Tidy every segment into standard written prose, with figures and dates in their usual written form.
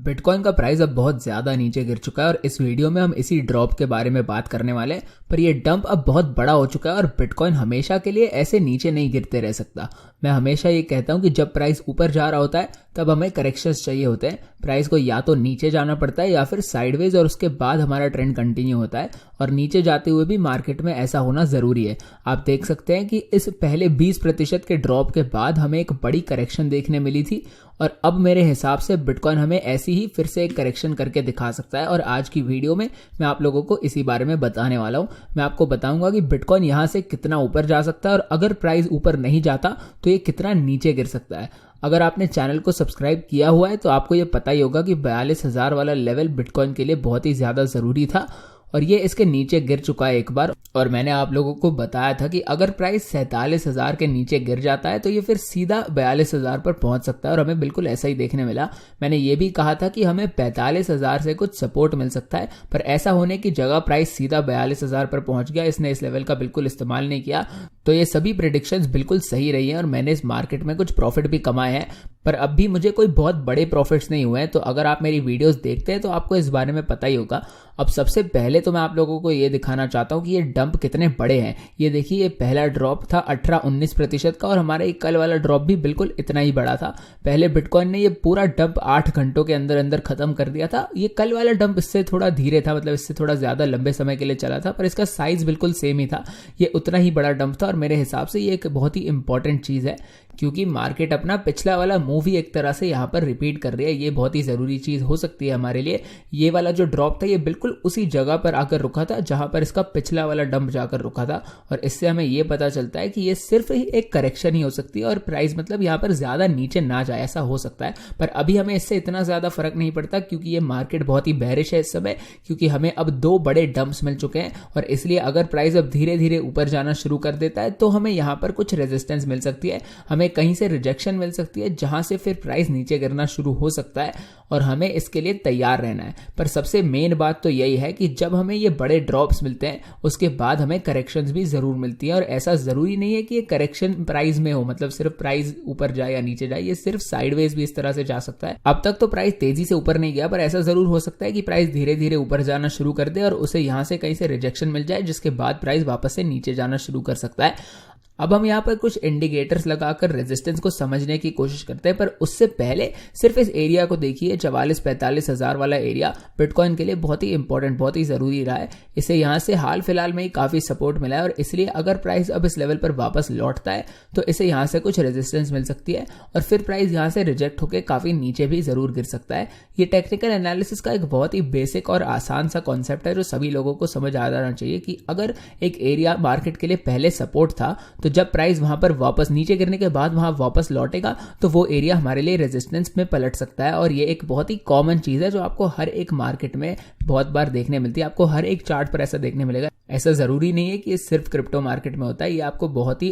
Bitcoin का price अब बहुत ज़्यादा नीचे गिर चुका है और इस वीडियो में हम इसी ड्रॉप के बारे में बात करने वाले हैं। पर ये डंप अब बहुत बड़ा हो चुका है और बिटकॉइन हमेशा के लिए ऐसे नीचे नहीं गिरते रह सकता। मैं हमेशा ये कहता हूँ कि जब प्राइस ऊपर जा रहा होता है तब हमें करेक्शंस चाहिए होते हैं। प्राइस को या तो नीचे जाना पड़ता है या फिर साइडवेज, और उसके बाद हमारा ट्रेंड कंटिन्यू होता है। और नीचे जाते हुए भी मार्केट में ऐसा होना ज़रूरी है। आप देख सकते हैं कि इस पहले 20% के ड्रॉप के बाद हमें एक बड़ी करेक्शन देखने मिली थी और अब मेरे हिसाब से बिटकॉइन हमें ऐसी ही फिर से एक करेक्शन करके दिखा सकता है। और आज की वीडियो में मैं आप लोगों को इसी बारे में बताने वाला हूं। मैं आपको बताऊंगा कि बिटकॉइन यहां से कितना ऊपर जा सकता है और अगर प्राइस ऊपर नहीं जाता तो ये कितना नीचे गिर सकता है। अगर आपने चैनल को सब्सक्राइब किया हुआ है तो आपको ये पता ही होगा कि 42,000 वाला लेवल बिटकॉइन के लिए बहुत ही ज़्यादा ज़रूरी था और ये इसके नीचे गिर चुका है एक बार। और मैंने आप लोगों को बताया था कि अगर प्राइस 47,000 के नीचे गिर जाता है तो ये फिर सीधा 42,000 पर पहुंच सकता है और हमें बिल्कुल ऐसा ही देखने मिला। मैंने ये भी कहा था कि हमें 45,000 से कुछ सपोर्ट मिल सकता है, पर ऐसा होने की जगह प्राइस सीधा 42,000 पर पहुंच गया। इसने इस लेवल का बिल्कुल इस्तेमाल नहीं किया। तो ये सभी प्रेडिक्शंस बिल्कुल सही रही हैं और मैंने इस मार्केट में कुछ प्रॉफिट भी कमाए हैं, पर अब भी मुझे कोई बहुत बड़े प्रॉफिट्स नहीं हुए हैं। तो अगर आप मेरी वीडियोस देखते हैं तो आपको इस बारे में पता ही होगा। अब सबसे पहले तो मैं आप लोगों को ये दिखाना चाहता हूँ कि ये डंप कितने बड़े हैं। ये देखिए, ये पहला ड्रॉप था 18-19% का और हमारा ये कल वाला ड्रॉप भी बिल्कुल इतना ही बड़ा था। पहले बिटकॉइन ने ये पूरा डंप 8 घंटों के अंदर अंदर खत्म कर दिया था। ये कल वाला डंप इससे थोड़ा धीरे था, मतलब इससे थोड़ा ज्यादा लंबे समय के लिए चला था, पर इसका साइज बिल्कुल सेम ही था। ये उतना ही बड़ा डंप था और मेरे हिसाब से ये एक बहुत ही इंपॉर्टेंट चीज है क्योंकि मार्केट अपना पिछला वाला मूव ही एक तरह से यहाँ पर रिपीट कर रही है। ये बहुत ही ज़रूरी चीज़ हो सकती है हमारे लिए। ये वाला जो ड्रॉप था ये बिल्कुल उसी जगह पर आकर रुका था जहाँ पर इसका पिछला वाला डंप जाकर रुका था और इससे हमें ये पता चलता है कि ये सिर्फ ही एक करेक्शन ही हो सकती है और प्राइस मतलब यहाँ पर ज़्यादा नीचे ना जाए, ऐसा हो सकता है। पर अभी हमें इससे इतना ज़्यादा फर्क नहीं पड़ता क्योंकि ये मार्केट बहुत ही बेरिश है इस समय, क्योंकि हमें अब 2 बड़े डंप्स मिल चुके हैं और इसलिए अगर प्राइस अब धीरे धीरे ऊपर जाना शुरू कर देता है तो हमें यहाँ पर कुछ रेजिस्टेंस मिल सकती है, हमें कहीं से रिजेक्शन मिल सकती है जहां से फिर प्राइस नीचे गिरना शुरू हो सकता है और हमें इसके लिए तैयार रहना है। पर सबसे मेन बात तो यही है कि जब हमें ये बड़े ड्रॉप्स मिलते हैं उसके बाद हमें करेक्शंस भी जरूर मिलती है और ऐसा जरूरी नहीं है कि ये करेक्शन प्राइस में हो, मतलब सिर्फ प्राइस ऊपर जाए या नीचे जाए, ये सिर्फ साइडवेज भी इस तरह से जा सकता है। अब तक तो प्राइस तेजी से ऊपर नहीं गया, पर ऐसा जरूर हो सकता है कि प्राइस धीरे धीरे ऊपर जाना शुरू कर दे और उसे यहां से कहीं से रिजेक्शन मिल जाए जिसके बाद प्राइस वापस से नीचे जाना शुरू कर सकता है। अब हम यहाँ पर कुछ इंडिकेटर्स लगाकर रेजिस्टेंस को समझने की कोशिश करते हैं, पर उससे पहले सिर्फ इस एरिया को देखिए। 44-45,000 वाला एरिया बिटकॉइन के लिए बहुत ही इंपॉर्टेंट, बहुत ही जरूरी रहा है। इसे यहाँ से हाल फिलहाल में ही काफी सपोर्ट मिला है और इसलिए अगर प्राइस अब इस लेवल पर वापस लौटता है तो इसे यहाँ से कुछ रेजिस्टेंस मिल सकती है और फिर प्राइस यहाँ से रिजेक्ट होकर काफी नीचे भी जरूर गिर सकता है। ये टेक्निकल एनालिसिस का एक बहुत ही बेसिक और आसान सा कॉन्सेप्ट है जो सभी लोगों को समझ आ जाना चाहिए कि अगर एक एरिया मार्केट के लिए पहले सपोर्ट था तो जब प्राइस वहां पर वापस नीचे गिरने के बाद वहां वापस लौटेगा तो वो एरिया हमारे लिए रेजिस्टेंस में पलट सकता है। और ये एक बहुत ही कॉमन चीज है जो आपको हर एक मार्केट में बहुत बार देखने मिलती है। आपको हर एक चार्ट पर ऐसा देखने मिलेगा। ऐसा जरूरी नहीं है कि ये सिर्फ क्रिप्टो मार्केट में होता है, ये आपको बहुत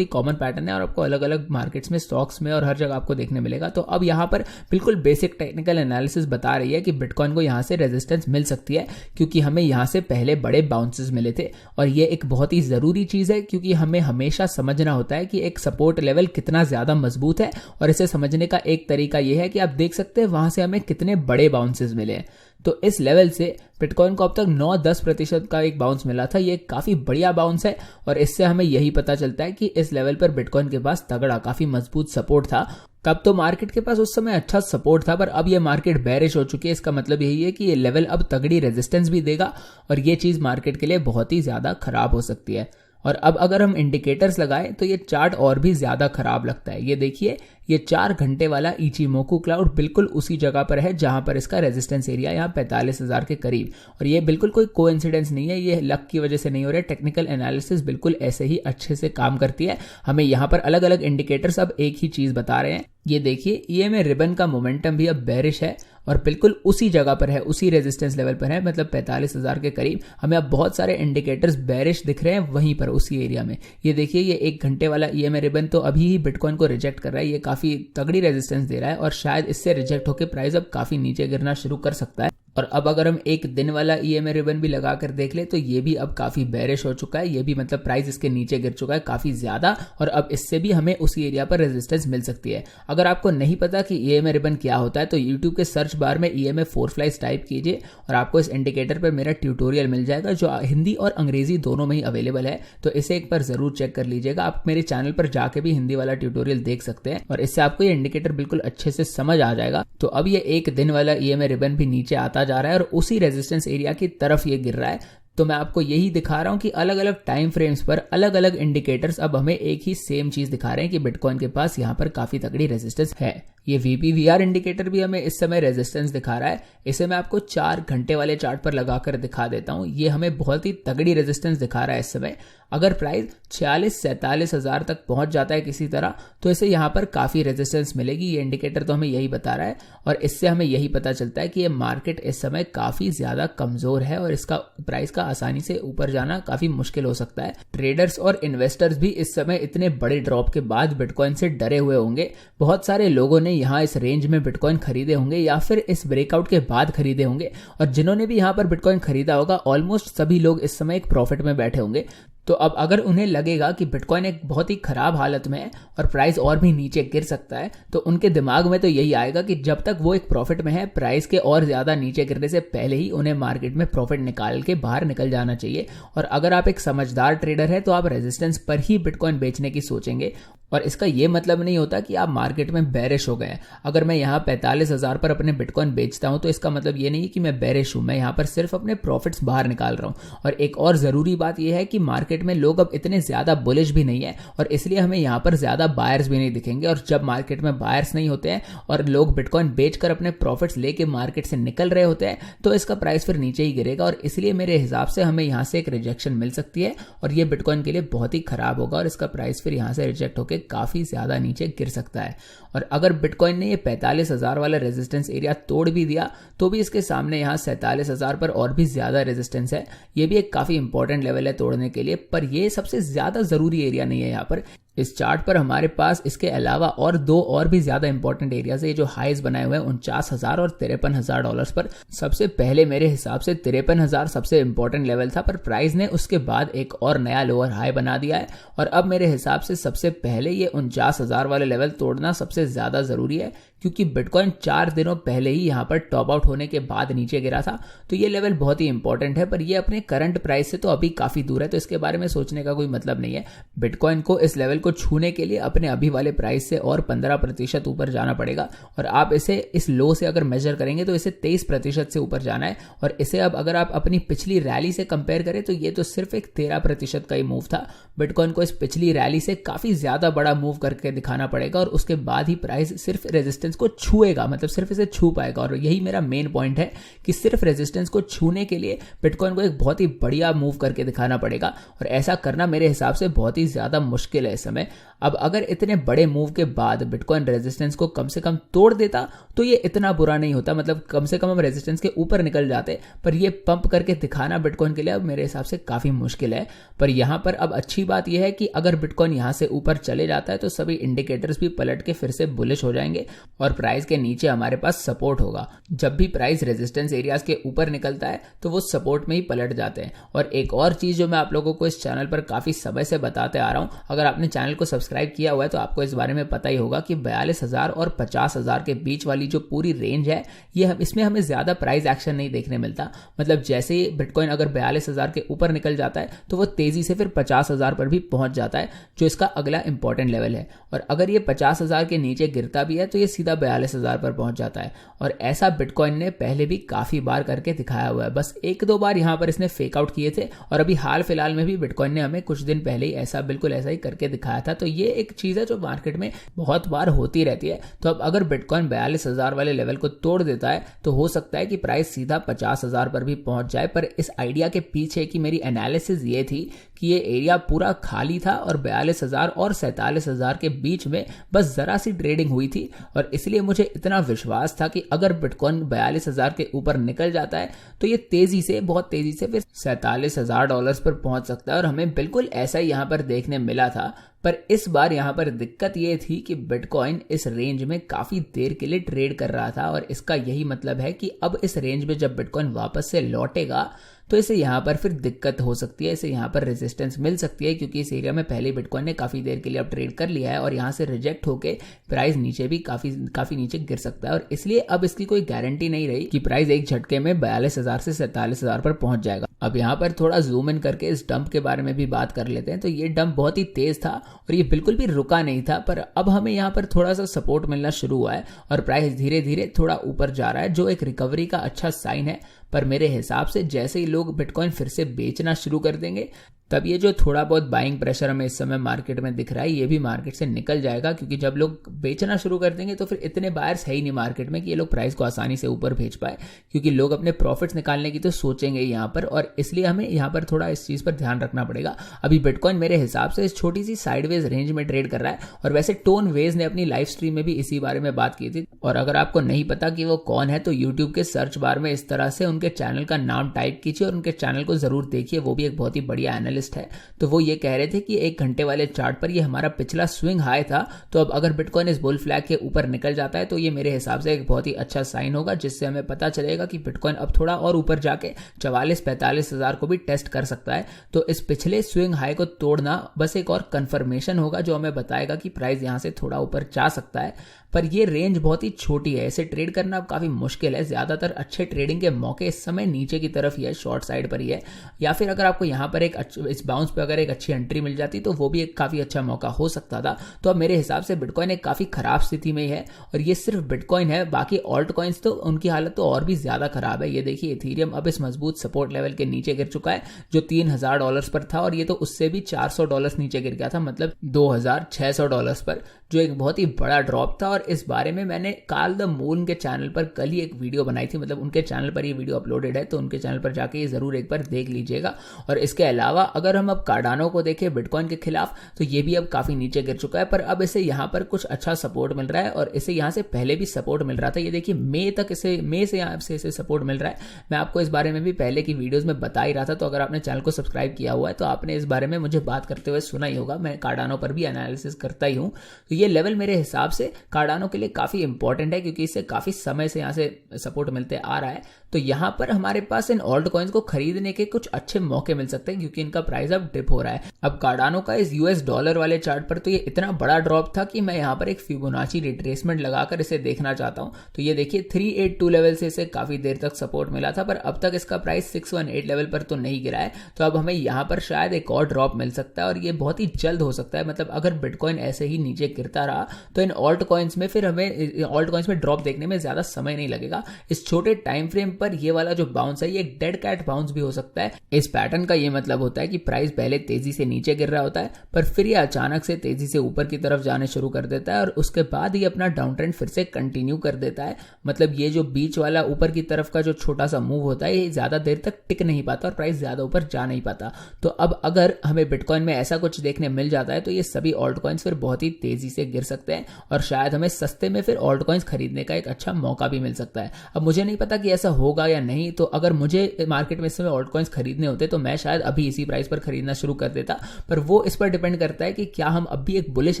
ही कॉमन पैटर्न है और आपको अलग अलग मार्केट्स में, स्टॉक्स में और हर जगह आपको देखने मिलेगा। तो अब यहाँ पर बिल्कुल बेसिक टेक्निकल एनालिसिस बता रही है कि बिटकॉइन को यहाँ से रेजिस्टेंस मिल सकती है क्योंकि हमें यहाँ से पहले बड़े बाउंसेस मिले थे और ये एक बहुत ही जरूरी चीज है क्योंकि हमें हमेशा समझना होता है कि एक सपोर्ट लेवल कितना ज्यादा मजबूत है और इसे समझने का एक तरीका यह है कि आप देख सकते हैं वहां से हमें कितने बड़े बाउंसेस मिले हैं। तो इस लेवल से बिटकॉइन को अब तक 9-10% का एक बाउंस मिला था। ये काफी बढ़िया बाउंस है और इससे हमें यही पता चलता है कि इस लेवल पर बिटकॉइन के पास तगड़ा, काफी मजबूत सपोर्ट था। तब तो मार्केट के पास उस समय अच्छा सपोर्ट था, पर अब ये मार्केट बेरिश हो चुकी है। इसका मतलब यही है कि ये लेवल अब तगड़ी रेजिस्टेंस भी देगा और ये चीज मार्केट के लिए बहुत ही ज्यादा खराब हो सकती है। और अब अगर हम इंडिकेटर्स लगाएं तो ये चार्ट और भी ज्यादा खराब लगता है। ये देखिए, ये 4 घंटे वाला इचिमोकू क्लाउड बिल्कुल उसी जगह पर है जहां पर इसका रेजिस्टेंस एरिया यहाँ 45,000 के करीब। और ये बिल्कुल कोई कोइंसिडेंस नहीं है, ये लक की वजह से नहीं हो रहा है। टेक्निकल एनालिसिस बिल्कुल ऐसे ही अच्छे से काम करती है। हमें यहाँ पर अलग अलग इंडिकेटर्स अब एक ही चीज बता रहे हैं। ये देखिए, ईएमए रिबन का मोमेंटम भी अब बेरिश है और बिल्कुल उसी जगह पर है, उसी रेजिस्टेंस लेवल पर है, मतलब 45,000 के करीब। हमें अब बहुत सारे इंडिकेटर्स बेरिश दिख रहे हैं वहीं पर, उसी एरिया में। ये देखिए, ये 1 घंटे वाला ईएमए रिबन तो अभी ही बिटकॉइन को रिजेक्ट कर रहा है। ये काफी तगड़ी रेजिस्टेंस दे रहा है और शायद इससे रिजेक्ट होकर प्राइस अब काफी नीचे गिरना शुरू कर सकता है। और अब अगर हम एक दिन वाला ईएमए रिबन भी लगा कर देख ले तो ये भी अब काफी बेरिश हो चुका है, ये भी मतलब प्राइस इसके नीचे गिर चुका है काफी ज्यादा, और अब इससे भी हमें उसी एरिया पर रेजिस्टेंस मिल सकती है। अगर आपको नहीं पता कि ईएमए रिबन क्या होता है तो यूट्यूब के सर्च बार में ईएमए 4 फ्लाइज टाइप कीजिए और आपको इस इंडिकेटर पर मेरा ट्यूटोरियल मिल जाएगा जो हिंदी और अंग्रेजी दोनों में ही अवेलेबल है, तो इसे एक बार जरूर चेक कर लीजिएगा। आप मेरे चैनल पर जाके भी हिंदी वाला ट्यूटोरियल देख सकते हैं और इससे आपको ये इंडिकेटर बिल्कुल अच्छे से समझ आ जाएगा। तो अब ये एक दिन वाला ईएमए रिबन भी नीचे आता जा रहा है और उसी रेजिस्टेंस एरिया की तरफ ये गिर रहा है। तो मैं आपको यही दिखा रहा हूं कि अलग अलग टाइम फ्रेम्स पर अलग अलग इंडिकेटर्स अब हमें एक ही सेम चीज दिखा रहे हैं कि बिटकॉइन के पास यहां पर काफी तगड़ी रेजिस्टेंस है। ये VPVR इंडिकेटर भी हमें इस समय रेजिस्टेंस दिखा रहा है। इसे मैं आपको 4 घंटे वाले चार्ट पर लगाकर दिखा देता हूं। ये हमें बहुत ही तगड़ी रेजिस्टेंस दिखा रहा है इस समय। अगर प्राइस 46-47 हजार तक पहुंच जाता है किसी तरह तो इसे यहां पर काफी रेजिस्टेंस मिलेगी। ये इंडिकेटर तो हमें यही बता रहा है और इससे हमें यही पता चलता है कि ये मार्केट इस समय काफी ज्यादा कमजोर है और इसका प्राइस का आसानी से ऊपर जाना काफी मुश्किल हो सकता है। ट्रेडर्स और इन्वेस्टर्स भी इस समय इतने बड़े ड्रॉप के बाद बिटकॉइन से डरे हुए होंगे। बहुत सारे लोगों ने यहाँ इस रेंज में बिटकॉइन खरीदे होंगे या फिर इस ब्रेकआउट के बाद खरीदे होंगे, और जिन्होंने भी यहाँ पर बिटकॉइन खरीदा होगा ऑलमोस्ट सभी लोग इस समय एक प्रॉफिट में बैठे होंगे। तो अब अगर उन्हें लगेगा कि बिटकॉइन एक बहुत ही खराब हालत में है और प्राइस और भी नीचे गिर सकता है तो उनके दिमाग में तो यही आएगा कि जब तक वो एक प्रॉफिट में है प्राइस के और ज्यादा नीचे गिरने से पहले ही उन्हें मार्केट में प्रॉफिट निकाल के बाहर निकल जाना चाहिए। और अगर आप एक समझदार ट्रेडर है तो आप रेजिस्टेंस पर ही बिटकॉइन बेचने की सोचेंगे, और इसका यह मतलब नहीं होता कि आप मार्केट में बेरिश हो गए। अगर मैं यहाँ 45,000 पर अपने बिटकॉइन बेचता हूं तो इसका मतलब ये नहीं कि मैं बेरिश हूं, मैं यहाँ पर सिर्फ अपने प्रॉफिट्स बाहर निकाल रहा हूं। और एक और जरूरी बात यह है कि मार्केट में लोग अब इतने ज्यादा बुलिश भी नहीं है और इसलिए हमें यहाँ पर ज्यादा बायर्स भी नहीं दिखेंगे। और जब मार्केट में बायर्स नहीं होते हैं और लोग बिटकॉइन बेचकर अपने प्रॉफिट्स लेके मार्केट से निकल रहे होते हैं तो इसका प्राइस फिर नीचे ही गिरेगा, और इसलिए मेरे हिसाब से हमें यहाँ से एक रिजेक्शन मिल सकती है और ये बिटकॉइन के लिए बहुत ही खराब होगा और इसका प्राइस फिर यहाँ से रिजेक्ट होकर काफी ज्यादा नीचे गिर सकता है। और अगर बिटकॉइन ने ये 45,000 वाला रेजिस्टेंस एरिया तोड़ भी दिया तो भी इसके सामने यहाँ 47,000 पर और भी ज्यादा रेजिस्टेंस है। ये भी एक काफी इंपॉर्टेंट लेवल है तोड़ने के लिए, पर ये सबसे ज्यादा जरूरी एरिया नहीं है। यहाँ पर इस चार्ट पर हमारे पास इसके अलावा और 2 और भी ज्यादा इंपॉर्टेंट एरियाज है जो हाईज बनाए हुए हैं 49,000 और 53,000 डॉलर्स पर। सबसे पहले मेरे हिसाब से 53,000 सबसे इंपॉर्टेंट लेवल था, पर प्राइस ने उसके बाद एक और नया लोअर हाई बना दिया है और अब मेरे हिसाब से सबसे पहले ये 49,000 वाले लेवल तोड़ना सबसे ज्यादा जरूरी है, क्योंकि बिटकॉइन 4 दिनों पहले ही यहाँ पर टॉप आउट होने के बाद नीचे गिरा था। तो ये लेवल बहुत ही इंपॉर्टेंट है, पर ये अपने करंट प्राइस से तो अभी काफी दूर है, तो इसके बारे में सोचने का कोई मतलब नहीं है। बिटकॉइन को इस लेवल को छूने के लिए अपने अभी वाले प्राइस से और 15% ऊपर जाना पड़ेगा, और आप इसे इस लो से अगर मेजर करेंगे तो इसे 23% से ऊपर जाना है। और इसे अब अगर आप अपनी पिछली रैली से कंपेयर करें तो ये तो सिर्फ एक 13% का ही मूव था। बिटकॉइन को इस पिछली रैली से काफी ज्यादा बड़ा मूव करके दिखाना पड़ेगा और उसके बाद ही प्राइस सिर्फ रेजिस्टेंस को छुएगा, मतलब सिर्फ इसे छू पाएगा। और यही मेरा मेन पॉइंट है कि सिर्फ रेजिस्टेंस को छूने के लिए बिटकॉइन को एक बहुत ही बढ़िया मूव करके दिखाना पड़ेगा, और ऐसा करना मेरे हिसाब से बहुत ही ज्यादा मुश्किल है इस समय। अब अगर इतने बड़े मूव के बाद बिटकॉइन रेजिस्टेंस को कम से कम तोड़ देता तो ये इतना बुरा नहीं होता, मतलब कम से कम हम रेजिस्टेंस के ऊपर निकल जाते, पर ये पंप करके दिखाना बिटकॉइन के लिए अब मेरे हिसाब से काफी मुश्किल है। पर यहां पर अब अच्छी बात यह है कि अगर बिटकॉइन यहां से ऊपर चले जाता है तो सभी इंडिकेटर्स भी पलट के फिर से बुलिश हो जाएंगे और प्राइस के नीचे हमारे पास सपोर्ट होगा। जब भी प्राइस रेजिस्टेंस एरियाज के ऊपर निकलता है तो वो सपोर्ट में ही पलट जाते हैं। और एक और चीज जो मैं आप लोगों को इस चैनल पर काफी समय से बताते आ रहा हूं, अगर आपने चैनल को सब्सक्राइब किया हुआ है तो आपको इस बारे में पता ही होगा कि 42,000 और 50,000 के बीच वाली जो पूरी रेंज है ये इसमें हमें ज्यादा प्राइस एक्शन नहीं देखने मिलता। मतलब जैसे ही बिटकॉइन अगर 42,000 के ऊपर निकल जाता है तो वो तेजी से फिर 50,000 पर भी पहुंच जाता है, जो इसका अगला इंपॉर्टेंट लेवल है। और अगर ये 50,000 के नीचे गिरता भी है तो ये सीधा 42,000 पर पहुंच जाता है। और ऐसा बिटकॉइन ने पहले भी काफी बार करके दिखाया हुआ है, बस 1-2 बार यहां पर इसने फेक आउट किए थे, और अभी हाल फिलहाल में भी बिटकॉइन ने हमें कुछ दिन पहले ही ऐसा बिल्कुल ऐसा ही करके दिखाया था। तो ये एक चीज है जो मार्केट में बहुत बार होती रहती है। तो अब अगर बिटकॉइन 42,000 वाले लेवल को तोड़ देता है तो हो सकता है कि प्राइस सीधा 50,000 पर भी पहुंच जाए। पर इस आइडिया के पीछे की मेरी एनालिसिस ये थी कि ये एरिया पूरा खाली था और 42,000 और 47,000 के बीच में बस जरा सी ट्रेडिंग हुई थी, और इसलिए मुझे इतना विश्वास था कि अगर बिटकॉइन 42,000 के ऊपर निकल जाता है तो ये तेजी से, बहुत तेजी से फिर $47,000 पर पहुंच सकता है। और हमें बिल्कुल ऐसा ही यहां पर देखने मिला था। पर इस बार यहाँ पर दिक्कत ये थी कि बिटकॉइन इस रेंज में काफी देर के लिए ट्रेड कर रहा था और इसका यही मतलब है कि अब इस रेंज में जब बिटकॉइन वापस से लौटेगा तो इसे यहाँ पर फिर दिक्कत हो सकती है, इसे यहाँ पर रेजिस्टेंस मिल सकती है, क्योंकि इस एरिया में पहले बिटकॉइन ने काफ़ी देर के लिए अब ट्रेड कर लिया है और यहाँ से रिजेक्ट होके प्राइस नीचे भी काफ़ी नीचे गिर सकता है। और इसलिए अब इसकी कोई गारंटी नहीं रही कि प्राइस एक झटके में 42,000 से 47,000 पर पहुंच जाएगा। अब यहाँ पर थोड़ा जूम इन करके इस डंप के बारे में भी बात कर लेते हैं। तो ये डंप बहुत ही तेज था और ये बिल्कुल भी रुका नहीं था, पर अब हमें यहाँ पर थोड़ा सा सपोर्ट मिलना शुरू हुआ है और प्राइस धीरे धीरे थोड़ा ऊपर जा रहा है, जो एक रिकवरी का अच्छा साइन है। पर मेरे हिसाब से जैसे ही लोग बिटकॉइन फिर से बेचना शुरू कर देंगे तब ये जो थोड़ा बहुत बाइंग प्रेशर हमें इस समय मार्केट में दिख रहा है ये भी मार्केट से निकल जाएगा, क्योंकि जब लोग बेचना शुरू कर देंगे तो फिर इतने बायर्स है ही नहीं मार्केट में कि ये लोग प्राइस को आसानी से ऊपर भेज पाए, क्योंकि लोग अपने प्रॉफिट्स निकालने की तो सोचेंगे यहाँ पर। और इसलिए हमें यहाँ पर थोड़ा इस चीज़ पर ध्यान रखना पड़ेगा। अभी बिटकॉइन मेरे हिसाब से इस छोटी सी साइडवेज रेंज में ट्रेड कर रहा है और वैसे टोन वेज ने अपनी लाइव स्ट्रीम में भी इसी बारे में बात की थी। और अगर आपको नहीं पता कि वो कौन है तो यूट्यूब के सर्च बार में इस तरह से उनके चैनल का नाम टाइप कीजिए और उनके चैनल को जरूर देखिए, वो भी एक बहुत ही बढ़िया एनालिस्ट है। तो वो ये कह रहे थे कि 1 घंटे वाले चार्ट पर ये हमारा पिछला स्विंग हाई था, तो अब अगर बिटकॉइन इस बुल फ्लैग के ऊपर निकल जाता है तो ये मेरे हिसाब से एक बहुत ही अच्छा साइन होगा, जिससे हमें पता चलेगा कि बिटकॉइन अब थोड़ा और ऊपर जाके 44-45 हजार को भी टेस्ट कर सकता है। तो इस पिछले स्विंग हाई को तोड़ना बस एक और कंफर्मेशन होगा जो हमें बताएगा कि प्राइस यहां से थोड़ा ऊपर जा सकता है। पर ये रेंज बहुत ही छोटी है, इसे ट्रेड करना अब काफी मुश्किल है। ज्यादातर अच्छे ट्रेडिंग के मौके इस समय नीचे की तरफ ही है, शॉर्ट साइड पर ही है, या फिर अगर आपको यहाँ पर इस बाउंस पे अगर एक अच्छी एंट्री मिल जाती तो वो भी एक काफी अच्छा मौका हो सकता था। तो अब मेरे हिसाब से बिटकॉइन एक काफी खराब स्थिति में है और ये सिर्फ बिटकॉइन है, बाकी ऑल्ट कॉइन्स तो उनकी हालत तो और भी ज्यादा खराब है। ये देखिए इथीरियम अब इस मजबूत सपोर्ट लेवल के नीचे गिर चुका है जो $3,000 पर था और ये तो उससे भी $400 नीचे गिर गया था, मतलब $2,600 पर, जो एक बहुत ही बड़ा ड्रॉप था। और इस बारे में मैंने कार्ल द मून के चैनल पर कल ही एक वीडियो बनाई थी, मतलब उनके चैनल पर ये वीडियो अपलोडेड है, तो उनके चैनल पर जाके ये जरूर एक बार देख लीजिएगा। और इसके अलावा अगर हम अब कार्डानो को देखें बिटकॉइन के खिलाफ तो ये भी अब काफी नीचे गिर चुका है, पर अब इसे यहाँ पर कुछ अच्छा सपोर्ट मिल रहा है और इसे यहाँ से पहले भी सपोर्ट मिल रहा था। ये देखिए मई से यहाँ से इसे सपोर्ट मिल रहा है। मैं आपको इस बारे में भी पहले की वीडियोज में बता ही रहा था, तो अगर आपने चैनल को सब्सक्राइब किया हुआ है तो आपने इस बारे में मुझे बात करते हुए सुना ही होगा। मैं कार्डानो पर भी एनालिसिस करता ही हूँ। तो ये लेवल मेरे हिसाब से कार्डानो के लिए काफी इंपॉर्टेंट है, क्योंकि इससे काफी समय से यहाँ से सपोर्ट मिलते आ रहा है। तो यहाँ पर हमारे पास इन ऑल्ट कॉइन्स को खरीदने के कुछ अच्छे मौके मिल सकते हैं, क्योंकि इनका प्राइस अब डिप हो रहा है। अब कार्डानो का इस यूएस डॉलर वाले चार्ट पर तो ये इतना बड़ा ड्रॉप था कि मैं यहाँ पर एक फिबोनाची रिट्रेसमेंट लगाकर इसे देखना चाहता हूँ। तो ये देखिए 382 लेवल से इसे काफी देर तक सपोर्ट मिला था, पर अब तक इसका प्राइस 618 लेवल पर तो नहीं गिरा है। तो अब हमें यहाँ पर शायद एक और ड्रॉप मिल सकता है और ये बहुत ही जल्द हो सकता है। मतलब अगर बिटकॉइन ऐसे ही नीचे गिरता रहा तो इन ऑल्ट कॉइन्स में फिर हमें ऑल्ट कॉइन्स में ड्रॉप देखने में ज्यादा समय नहीं लगेगा। इस छोटे टाइम फ्रेम पर ये वाला जो बाउंस है ये एक डेड कैट बाउंस भी हो सकता है। इस पैटर्न का ये मतलब होता है कि प्राइस पहले तेजी से नीचे गिर रहा होता है, पर फिर ये अचानक से तेजी से ऊपर की तरफ जाने शुरू कर देता है और उसके बाद ये अपना डाउन ट्रेंड फिर से कंटिन्यू कर देता है। मतलब ये जो बीच वाला ऊपर की तरफ का जो छोटा सा मूव होता है ये ज्यादा देर तक टिक नहीं पाता और प्राइस ज्यादा ऊपर जा नहीं पाता। तो अब अगर हमें बिटकॉइन में ऐसा कुछ देखने मिल जाता है तो ये सभी ऑल्ट कॉइन्स फिर बहुत ही तेजी से गिर सकते हैं और शायद हमें सस्ते में फिर ऑल्ट कॉइन्स खरीदने का एक अच्छा मौका भी मिल सकता है। अब मुझे नहीं पता कि ऐसा होगा या नहीं, तो अगर मुझे मार्केट में इस समय ऑल्ट कॉइन्स खरीदने होते तो मैं शायद अभी इसी प्राइस पर खरीदना शुरू कर देता, पर वो इस पर डिपेंड करता है कि क्या हम अब भी एक बुलिश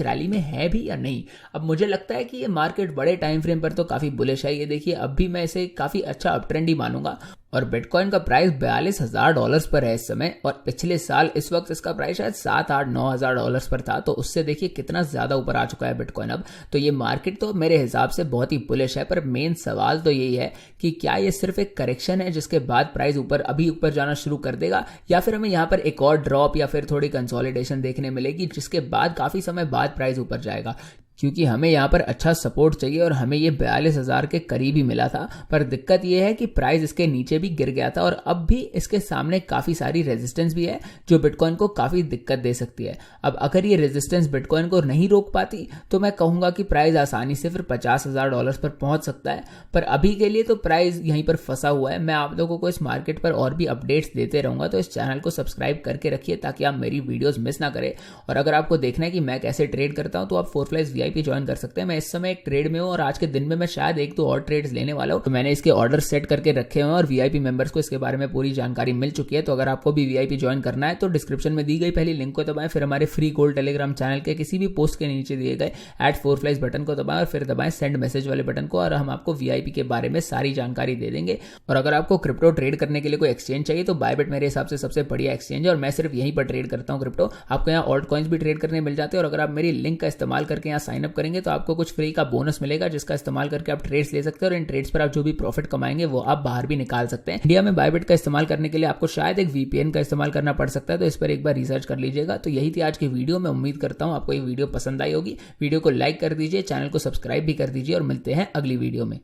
रैली में है भी या नहीं। अब मुझे लगता है कि ये मार्केट बड़े टाइम फ्रेम पर तो काफी बुलिश है। ये देखिए अब भी मैं इसे काफी अच्छा अपट्रेंड ही मानूंगा और बिटकॉइन का प्राइस $42,000 पर है इस समय, और पिछले साल इस वक्त इसका प्राइस शायद $7-8-9,000 पर था। तो उससे देखिए कितना ज्यादा ऊपर आ चुका है बिटकॉइन अब। तो ये मार्केट तो मेरे हिसाब से बहुत ही बुलिश है, पर मेन सवाल तो यही है कि क्या ये सिर्फ एक करेक्शन है जिसके बाद प्राइस अभी ऊपर जाना शुरू कर देगा, या फिर हमें यहाँ पर एक और ड्रॉप या फिर थोड़ी कंसोलिडेशन देखने मिलेगी जिसके बाद काफी समय बाद प्राइस ऊपर जाएगा। क्योंकि हमें यहाँ पर अच्छा सपोर्ट चाहिए और हमें ये 42,000 के करीब ही मिला था, पर दिक्कत ये है कि प्राइस इसके नीचे भी गिर गया था और अब भी इसके सामने काफी सारी रेजिस्टेंस भी है जो बिटकॉइन को काफी दिक्कत दे सकती है। अब अगर ये रेजिस्टेंस बिटकॉइन को नहीं रोक पाती तो मैं कहूंगा कि प्राइस आसानी से फिर $50,000 पर पहुंच सकता है, पर अभी के लिए तो प्राइस यहीं पर फंसा हुआ है। मैं आप लोगों को इस मार्केट पर और भी अपडेट्स देते रहूंगा, तो इस चैनल को सब्सक्राइब करके रखिए ताकि आप मेरी वीडियोज मिस ना करें। और अगर आपको देखना है कि मैं कैसे ट्रेड करता हूं तो आप 4Flies वीआईपी ज्वाइन कर सकते हैं। मैं इस समय एक ट्रेड में हूँ और आज के दिन में मैं शायद 1-2 और ट्रेड्स लेने वाला हूँ, तो मैंने इसके ऑर्डर सेट करके रखे हुए हैं और वीआईपी मेंबर्स को इसके बारे में पूरी जानकारी मिल चुकी है। तो अगर आपको भी वीआईपी ज्वाइन करना है तो डिस्क्रिप्शन में दी गई पहली लिंक को दबाएं, फिर हमारे फ्री गोल्ड टेलीग्राम चैनल के किसी भी पोस्ट के नीचे दिए गए @4flies बटन को दबाएं और फिर दबाएं सेंड मैसेज वाले बटन को, और हम आपको वीआईपी के बारे में सारी जानकारी दे देंगे। और अगर आपको क्रिप्टो ट्रेड करने के लिए कोई एक्सचेंज चाहिए तो बायबिट मेरे हिसाब से सबसे बढ़िया एक्सचेंज है और मैं सिर्फ यहीं पर ट्रेड करता हूँ क्रिप्टो। आपको यहाँ ऑल्ट कॉइन्स भी ट्रेड करने मिल जाते हैं और अगर आप मेरी लिंक का इस्तेमाल करके यहाँ साइन अप करेंगे तो आपको कुछ फ्री का बोनस मिलेगा, जिसका इस्तेमाल करके आप ट्रेड्स ले सकते हैं और इन ट्रेड्स पर आप जो भी प्रॉफिट कमाएंगे वो आप बाहर भी निकाल सकते हैं। इंडिया में बायबिट का इस्तेमाल करने के लिए आपको शायद एक वीपीएन का इस्तेमाल करना पड़ सकता है, तो इस पर एक बार रिसर्च कर लीजिएगा। तो यही थी आज की वीडियो। मैं उम्मीद करता हूँ आपको ये वीडियो पसंद आई होगी। वीडियो को लाइक कर दीजिए, चैनल को सब्सक्राइब भी कर दीजिए और मिलते हैं अगली वीडियो में।